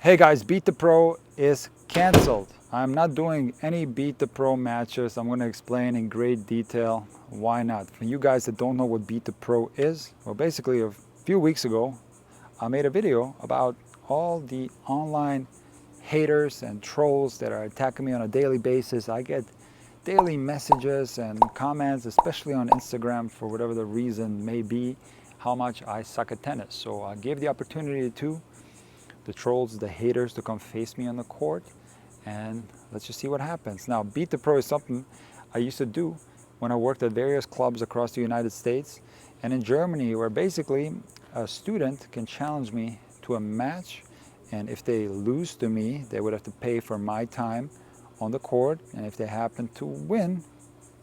Hey guys, Beat the Pro is canceled. I'm not doing any Beat the Pro matches. I'm going to explain in great detail why not. For you guys that don't know what Beat the Pro is, well, basically a few weeks ago, I made a video about all the online haters and trolls that are attacking me on a daily basis. I get daily messages and comments, especially on Instagram, for whatever the reason may be, how much I suck at tennis. So I gave the opportunity to the trolls, the haters, to come face me on the court, and let's just see what happens. Now, Beat the Pro is something I used to do when I worked at various clubs across the United States and in Germany, where basically a student can challenge me to a match, and if they lose to me, they would have to pay for my time on the court, and if they happen to win,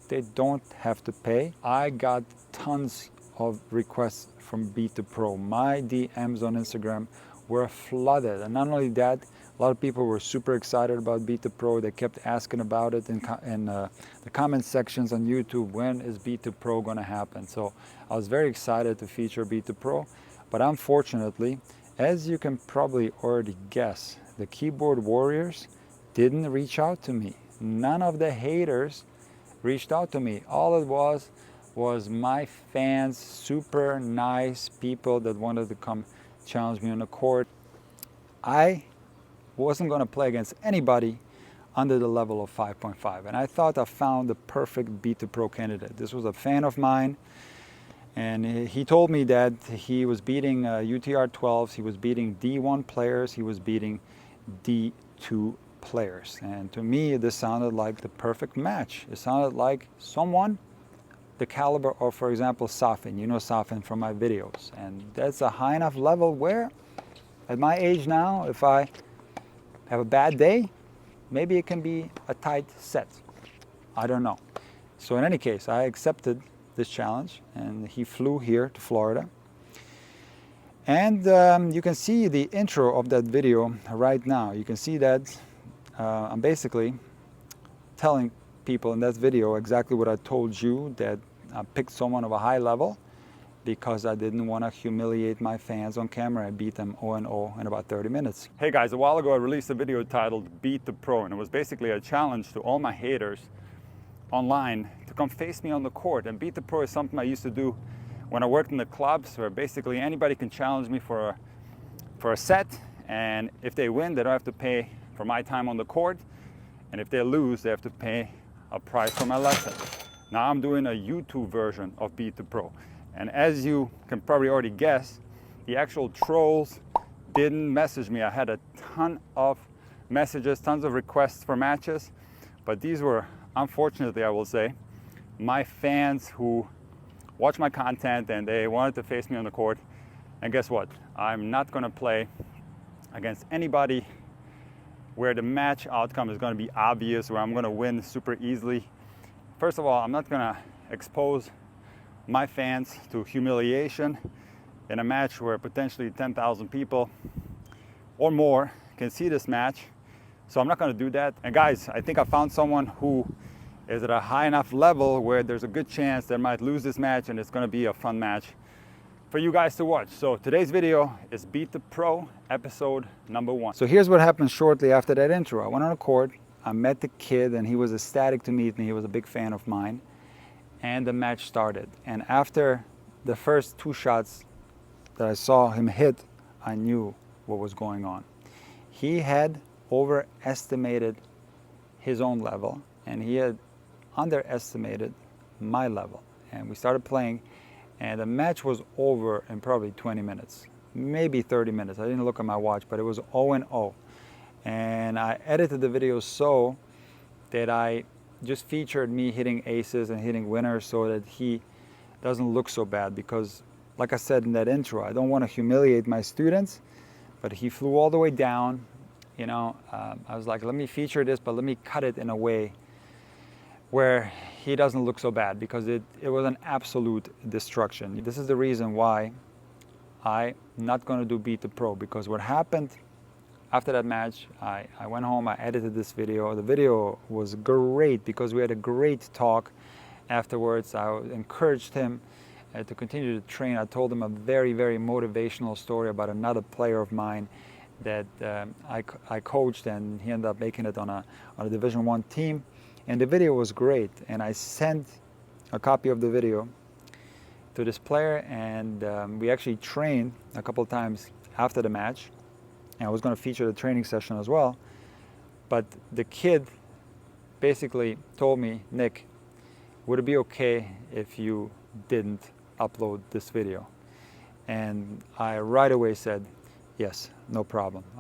they don't have to pay. I got tons of requests from Beat the Pro. My DMs on Instagram were flooded, and not only that, a lot of people were super excited about Beat the Pro. They kept asking about it in the comment sections on YouTube. When is Beat the Pro going to happen? So I was very excited to feature Beat the Pro, but unfortunately, as you can probably already guess, the keyboard warriors didn't reach out to me. None of the haters reached out to me. All it was my fans, super nice people that wanted to come challenge me on the court. I wasn't going to play against anybody under the level of 5.5, and I thought I found the perfect Beat the Pro candidate. This was a fan of mine, and he told me that he was beating UTR 12s, he was beating D1 players, he was beating D2 players, and to me this sounded like the perfect match. It sounded like someone the caliber of, for example, Safin. You know Safin from my videos, and that's a high enough level where at my age now, if I have a bad day, maybe it can be a tight set. I don't know. So in any case, I accepted this challenge, and he flew here to Florida. And you can see the intro of that video right now. You can see that I'm basically telling people in that video exactly what I told you, that I picked someone of a high level because I didn't want to humiliate my fans on camera. I beat them 0-0 in about 30 minutes. Hey guys, a while ago I released a video titled Beat the Pro, and it was basically a challenge to all my haters online to come face me on the court. And Beat the Pro is something I used to do when I worked in the clubs, where basically anybody can challenge me for a set, and if they win, they don't have to pay for my time on the court, and if they lose, they have to pay a price for my lesson. Now I'm doing a YouTube version of Beat the Pro, and as you can probably already guess, the actual trolls didn't message me. I had a ton of messages, tons of requests for matches, but these were, unfortunately I will say, my fans who watch my content and they wanted to face me on the court. And guess what? I'm not going to play against anybody where the match outcome is going to be obvious, where I'm going to win super easily. First of all, I'm not going to expose my fans to humiliation in a match where potentially 10,000 people or more can see this match. So I'm not going to do that. And guys, I think I found someone who is at a high enough level where there's a good chance they might lose this match, and it's going to be a fun match for you guys to watch. So today's video is Beat the Pro episode number 1. So here's what happened shortly after that intro. I went on a court, I met the kid, and he was ecstatic to meet me. He was a big fan of mine, and the match started. And after the first 2 shots that I saw him hit, I knew what was going on. He had overestimated his own level, and he had underestimated my level. And we started playing, and the match was over in probably 20 minutes, maybe 30 minutes. I didn't look at my watch, but it was 0-0. And I edited the video so that I just featured me hitting aces and hitting winners so that he doesn't look so bad, because like I said in that intro, I don't want to humiliate my students, but he flew all the way down. You know, I was like, let me feature this, but let me cut it in a way where he doesn't look so bad, because it was an absolute destruction. This is the reason why I'm not going to do Beat the Pro, because what happened after that match, I went home, I edited this video. The video was great because we had a great talk afterwards. I encouraged him to continue to train. I told him a very, very motivational story about another player of mine, that I coached, and he ended up making it on a Division I team. And the video was great, and I sent a copy of the video to this player, and we actually trained a couple times after the match, and I was going to feature the training session as well. But the kid basically told me, Nick, would it be okay if you didn't upload this video? And I right away said, yes, no problem.